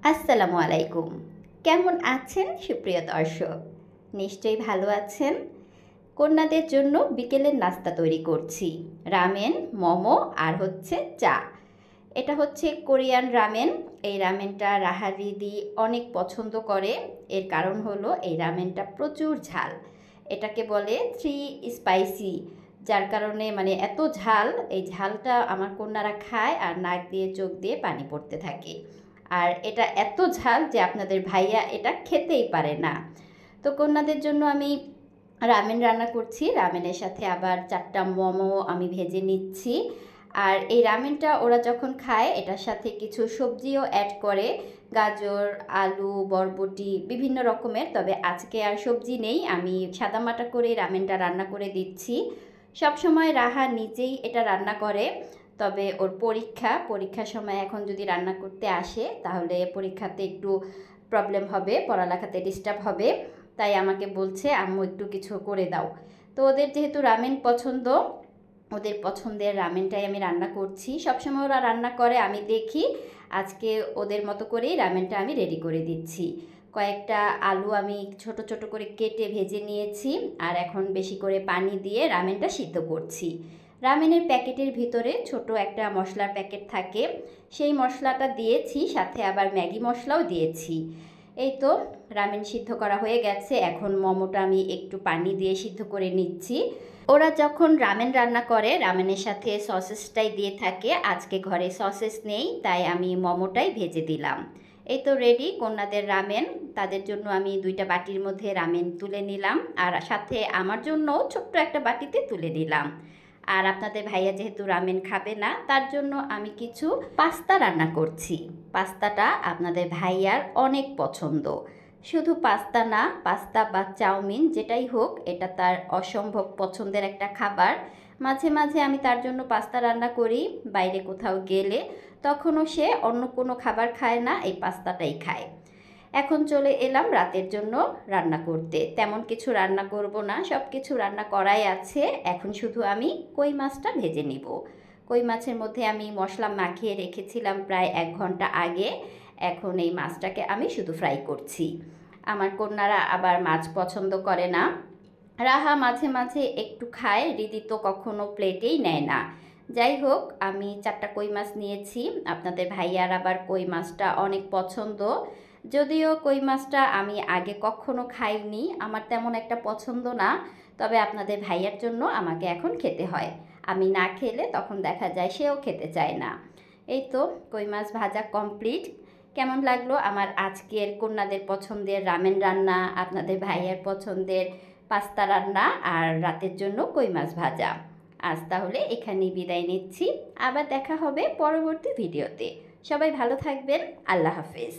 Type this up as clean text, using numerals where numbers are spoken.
আসসালামু আলাইকুম। কেমন আছেন সুপ্রিয় দর্শক? নিশ্চয়ই ভালো আছেন। কন্যাদের জন্য বিকেলের নাস্তা তৈরি করছি। রামেন, মোমো আর হচ্ছে চা। এটা হচ্ছে কোরিয়ান রামেন। এই রামেনটা রাহা দিদি অনেক পছন্দ করে। এর কারণ হলো এই রামেনটা প্রচুর ঝাল। এটাকে বলে 3 স্পাইসি। যার কারণে মানে এত ঝাল, এই ঝালটা আমার কন্যারা খায় আর নাক দিয়ে চোখ দিয়ে পানি পড়তে থাকে। আর এটা এত ঝাল যে আপনাদের ভাইয়া এটা খেতেই পারে না। তো কন্যাদের জন্য আমি রামেন রান্না করছি। রামেনের সাথে আবার 4টা মোমো আমি ভেজে নিচ্ছি। আর এই রামেনটা ওরা যখন খায় এটার সাথে কিছু সবজিও অ্যাড করে, গাজর, আলু, বরবটি বিভিন্ন রকমের। তবে আজকে আর সবজি নেই, আমি সাদামাটা করে রামেনটা রান্না করে দিচ্ছি। সবসময় রাহা নিজেই এটা রান্না করে, তবে ওর পরীক্ষার সময় এখন যদি রান্না করতে আসে তাহলে পরীক্ষাতে একটু প্রবলেম হবে, পড়ালেখাতে ডিস্টার্ব হবে। তাই আমাকে বলছে আম্মু একটু কিছু করে দাও। তো ওদের যেহেতু রামেন পছন্দ, ওদের পছন্দের রামেনটাই আমি রান্না করছি। সবসময় ওরা রান্না করে আমি দেখি, আজকে ওদের মতো করেই রামেনটা আমি রেডি করে দিচ্ছি। কয়েকটা আলু আমি ছোট ছোট করে কেটে ভেজে নিয়েছি আর এখন বেশি করে পানি দিয়ে রামেনটা সিদ্ধ করছি। রামেনের প্যাকেটের ভিতরে ছোট একটা মশলার প্যাকেট থাকে, সেই মশলাটা দিয়েছি, সাথে আবার ম্যাগি মশলাও দিয়েছি। এই তো রামেন সিদ্ধ করা হয়ে গেছে। এখন মোমোটা আমি একটু পানি দিয়ে সিদ্ধ করে নিচ্ছি। ওরা যখন রামেন রান্না করে রামেনের সাথে সসেসটাই দিয়ে থাকে, আজকে ঘরে সসেস নেই তাই আমি মোমোটাই ভেজে দিলাম। এই তো রেডি কন্যাদের রামেন। তাদের জন্য আমি 2টা বাটির মধ্যে রামেন তুলে নিলাম আর সাথে আমার জন্য ছোট্ট একটা বাটিতে তুলে নিলাম। আর আপনাদের ভাইয়া যেহেতু রামেন খাবে না, তার জন্য আমি কিছু পাস্তা রান্না করছি। পাস্তাটা আপনাদের ভাইয়ার অনেক পছন্দ। শুধু পাস্তা না, পাস্তা বা চাউমিন যেটাই হোক, এটা তার অসম্ভব পছন্দের একটা খাবার। মাঝে মাঝে আমি তার জন্য পাস্তা রান্না করি, বাইরে কোথাও গেলে। তখনও সে অন্য কোনো খাবার খায় না, এই পাস্তাটাই খায়। এখন চলে এলাম রাতের জন্য রান্না করতে। তেমন কিছু রান্না করব না, সব কিছু রান্না করাই আছে। এখন শুধু আমি কই মাছটা ভেজে নিব। কই মাছের মধ্যে আমি মশলা মাখিয়ে রেখেছিলাম প্রায় 1 ঘন্টা আগে। এখন এই মাছটাকে আমি শুধু ফ্রাই করছি। আমার কন্যারা আবার মাছ পছন্দ করে না। রাহা মাঝে মাঝে একটু খায়, রিদি তো কখনো প্লেটেই নেয় না। যাই হোক, আমি 4টা কই মাছ নিয়েছি। আপনাদের ভাইয়ার আবার কই মাছটা অনেক পছন্দ। যদিও কই মাছটা আমি আগে কখনো খাইনি, আমার তেমন একটা পছন্দ না। তবে আপনাদের ভাইয়ার জন্য আমাকে এখন খেতে হয়। আমি না খেলে তখন দেখা যায় সেও খেতে চায় না। এই তো কই মাছ ভাজা কমপ্লিট। কেমন লাগলো আমার আজকের কন্যাদের পছন্দের রামেন রান্না, আপনাদের ভাইয়ার পছন্দের পাস্তা রান্না আর রাতের জন্য কই মাছ ভাজা। আজ তাহলে এখানেই বিদায় নিচ্ছি। আবার দেখা হবে পরবর্তী ভিডিওতে। সবাই ভালো থাকবেন। আল্লাহ হাফেজ।